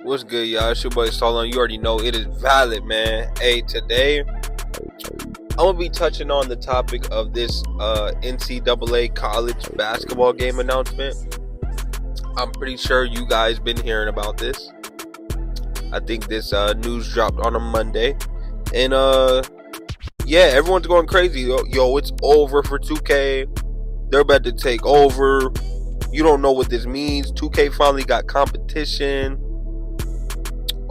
What's good, y'all? It's your boy Solon. You already know it is valid, man. Hey, today I'm gonna be touching on the topic of this NCAA college basketball game announcement. I'm pretty sure you guys been hearing about this. I think this news dropped on a Monday, and yeah, everyone's going crazy. Yo, it's over for 2K. They're about to take over. You don't know what this means. 2K finally got competition.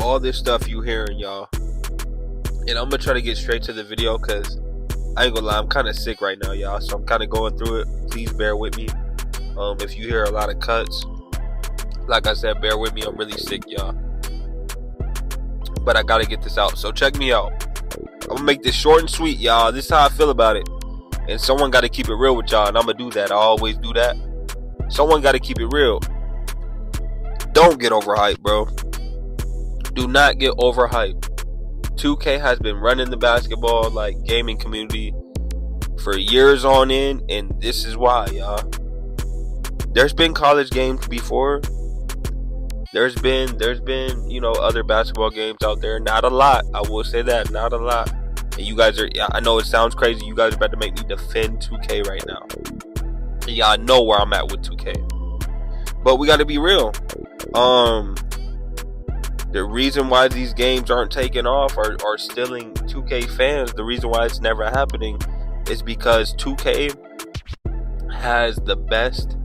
All this stuff you hearing, y'all. And I'm gonna try to get straight to the video because I ain't gonna lie, I'm kind of sick right now, y'all. So I'm kind of going through it. Please bear with me. If you hear a lot of cuts, like I said, bear with me. I'm really sick, y'all. But I gotta get this out. So check me out. I'm gonna make this short and sweet, y'all. This is how I feel about it. And someone gotta keep it real with y'all. And I'm gonna do that. I always do that. Someone gotta keep it real. Don't get overhyped, bro. Do not get overhyped. 2K has been running the basketball gaming community for years on end, and this is why, y'all. There's been college games before. There's been other basketball games out there. Not a lot. I will say that, not a lot. And you guys are, I know it sounds crazy. You guys are about to make me defend 2K right now. And y'all know where I'm at with 2K. But we got to be real. The reason why these games aren't taking off or stealing 2K fans, the reason why it's never happening is because 2K has the best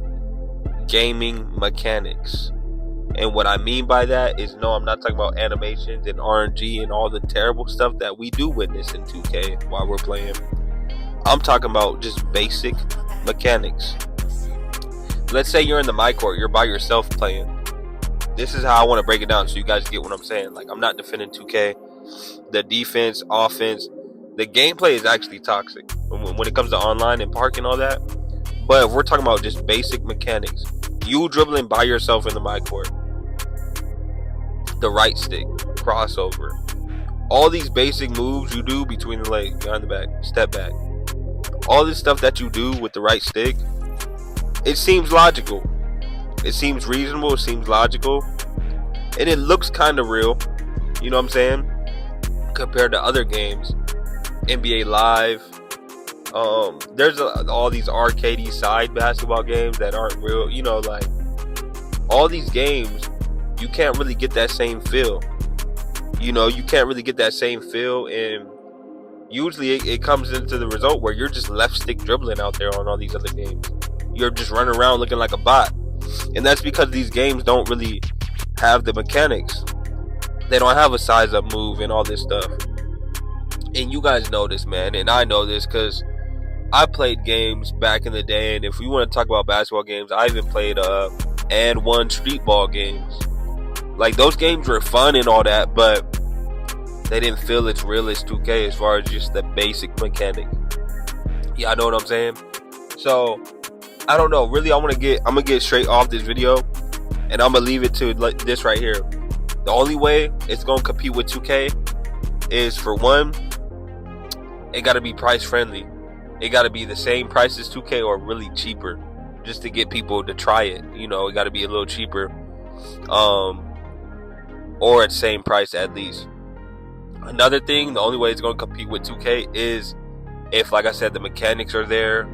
gaming mechanics. And what I mean by that is, no, I'm not talking about animations and RNG and all the terrible stuff that we do witness in 2K while we're playing. I'm talking about just basic mechanics. Let's say you're in the my court, you're by yourself playing. This is how I want to break it down so you guys get what I'm saying. I'm not defending 2K. The defense, offense, the gameplay is actually toxic when it comes to online and park and all that. But if we're talking about just basic mechanics, you dribbling by yourself in the my court, the right stick, crossover, all these basic moves you do between the legs, behind the back, step back, all this stuff that you do with the right stick, it seems logical. It seems reasonable, it seems logical, and it looks kind of real, you know what I'm saying, compared to other games. NBA Live, there's all these arcadey side basketball games that aren't real, all these games, you can't really get that same feel, you can't really get that same feel, and usually it comes into the result where you're just left stick dribbling out there on all these other games. You're just running around looking like a bot. And that's because these games don't really have the mechanics. They don't have a size up move and all this stuff. And you guys know this, man. And I know this because I played games back in the day. And if we want to talk about basketball games, I even played and won street ball games. Those games were fun and all that, but they didn't feel as real as 2K as far as just the basic mechanic. Yeah, I know what I'm saying. So I don't know. Really, I'm gonna get straight off this video, and I'm gonna leave it to this right here. The only way it's gonna compete with 2K is, for one, it gotta be price friendly. It gotta be the same price as 2K or really cheaper, just to get people to try it. It gotta be a little cheaper, or at the same price at least. Another thing, the only way it's gonna compete with 2K is if, like I said, the mechanics are there.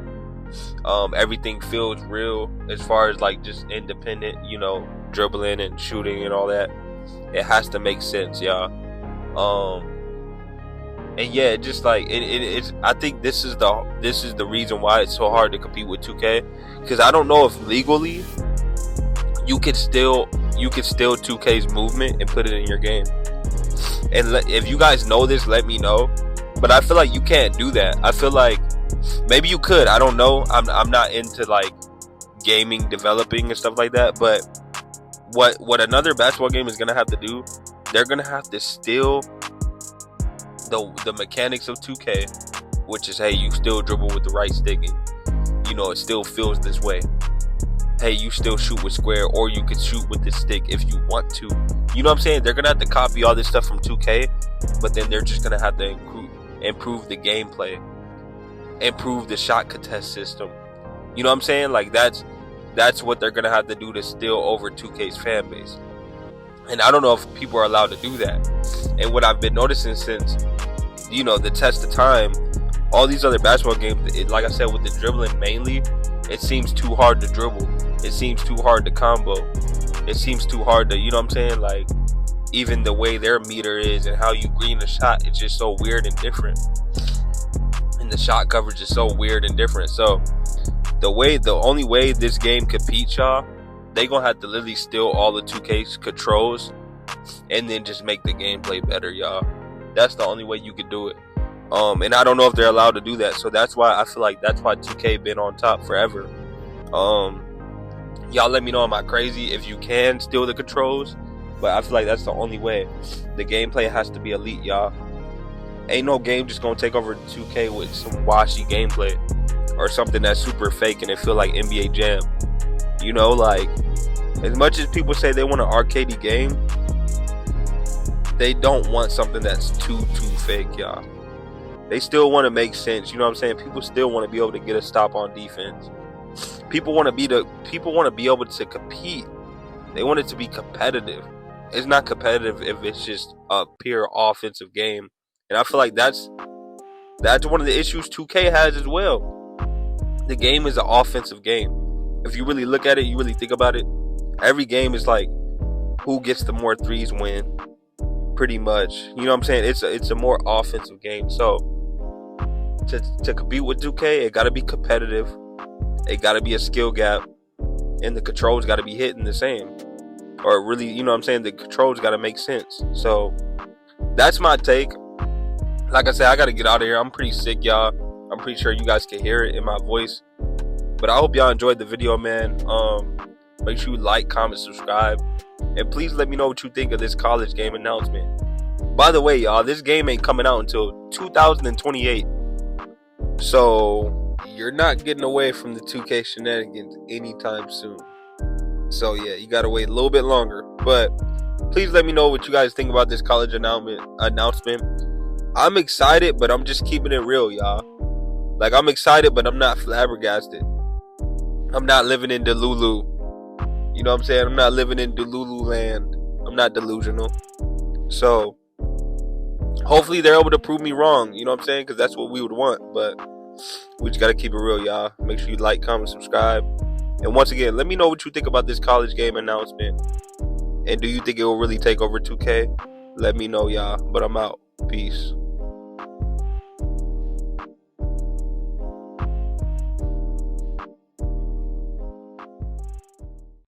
Everything feels real as far as just independent, dribbling and shooting and all that. It has to make sense, y'all. And yeah, just it's. I think this is the reason why it's so hard to compete with 2K, because I don't know if legally you could steal 2K's movement and put it in your game. And if you guys know this, let me know. But I feel like you can't do that. I feel like maybe you could. I don't know. I'm not into gaming developing and stuff like that. But what another basketball game is gonna have to do, they're gonna have to steal the mechanics of 2K, which is, hey, you still dribble with the right stick, and it still feels this way. Hey, you still shoot with square, or you could shoot with the stick if you want to. You know what I'm saying? They're gonna have to copy all this stuff from 2K, but then they're just gonna have to improve the gameplay, improve the shot contest system. You know what I'm saying? That's what they're gonna have to do to steal over 2K's fan base. And I don't know if people are allowed to do that. And what I've been noticing since, the test of time, all these other basketball games, like I said, with the dribbling mainly, it seems too hard to dribble. It seems too hard to combo. It seems too hard to, like, even the way their meter is and how you green the shot, it's just so weird and different. And the shot coverage is so weird and different. So the only way this game competes, y'all, they gonna have to literally steal all the 2K's controls and then just make the gameplay better, y'all. That's the only way you could do it. And I don't know if they're allowed to do that. So that's why I feel like that's why 2K been on top forever. Y'all let me know, am I crazy? If you can steal the controls, but I feel like that's the only way. The gameplay has to be elite, y'all. Ain't no game just gonna take over 2K with some washy gameplay or something that's super fake and it feel like NBA Jam. Like, as much as people say they want an arcadey game, they don't want something that's too fake, y'all. They still want to make sense. You know what I'm saying? People still want to be able to get a stop on defense. People want to be able to compete. They want it to be competitive. It's not competitive if it's just a pure offensive game. And I feel like that's one of the issues 2K has as well. The game is an offensive game. If you really look at it, you really think about it, every game is like who gets the more threes win, pretty much. You know what I'm saying? It's a more offensive game. So to compete with 2K, it gotta be competitive. It gotta be a skill gap, and the controls gotta be hitting the same. Or really, you know what I'm saying? The controls gotta make sense. So that's my take. Like I said, I gotta get out of here. I'm pretty sick, y'all. I'm pretty sure you guys can hear it in my voice. But I hope y'all enjoyed the video, man. Make sure you like, comment, subscribe. And please let me know what you think of this college game announcement. By the way, y'all, this game ain't coming out until 2028. So you're not getting away from the 2K shenanigans anytime soon. So yeah, you gotta wait a little bit longer. But please let me know what you guys think about this college announcement. I'm excited, but I'm just keeping it real, y'all. Like, I'm excited, but I'm not flabbergasted. I'm not living in Delulu. You know what I'm saying? I'm not living in Delulu land. I'm not delusional. So hopefully they're able to prove me wrong. You know what I'm saying? Because that's what we would want. But we just got to keep it real, y'all. Make sure you like, comment, subscribe. And once again, let me know what you think about this college game announcement. And do you think it will really take over 2K? Let me know, y'all. But I'm out. Peace.